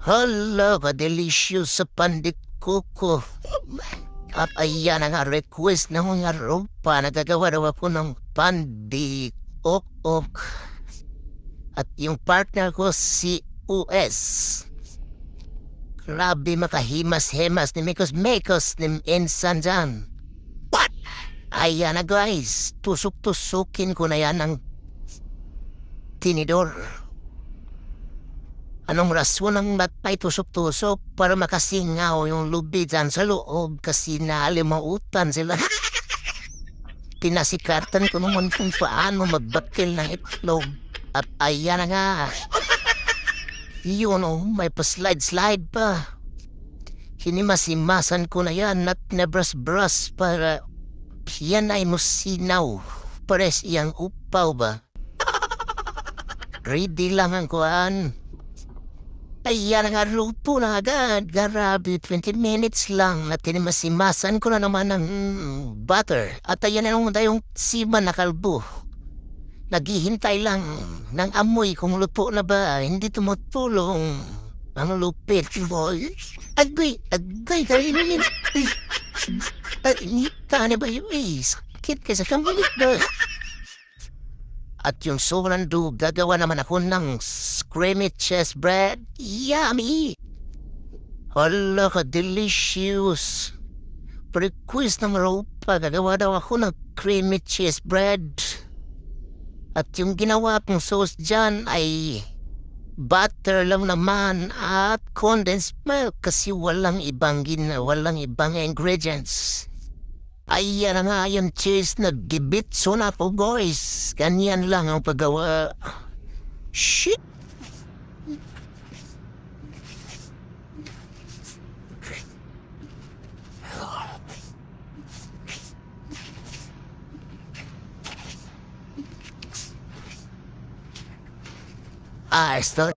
Hala, ka-delicious sa pandit kuko. At ayan ang request ng mga ropa. Nagagawa daw ako ng pandi ok. At yung partner ko si US. Grabe makahimas-hemas ni Mekos ni Ensan dyan. What? Ayan na guys, tusok-tusukin ko na yan ng tinidor. Anong rason ng matay tusok-tusok para makasingaw yung lubi dyan sa loob kasi naalimutan sila. Pinasikatan ko naman kung paano magbakil ng itlog. At ayan na nga. Yun may pa-slide-slide pa. Hinimasimasan ko na yan at pinabras-bras para yan ay musinaw. Pares iyang upaw ba? Ready lang ang kuhaan. Ayan nga, luto na agad. Grabe, 20 minutes lang at tinimasimasan ko na naman ng butter. At ayan na naman tayong siman na kalbo. Naghihintay lang ng amoy kung luto na ba. Hindi tumutulong. Ang lupit, boy. Agay, kainin. Inita na ba yung sakit kasi kamalit ba? At yung sobrang gagawa naman ako ng creamy cheese bread. Yummy! Hala ka, delicious. Request ng ropa, gagawa daw ako ng creamy cheese bread. At yung ginawa kong sauce dyan ay butter lang naman at condensed milk kasi walang ibang ingredients. Ayan na nga yung cheese na gibitso na po boys. Ganyan lang ang paggawa. Shit! Start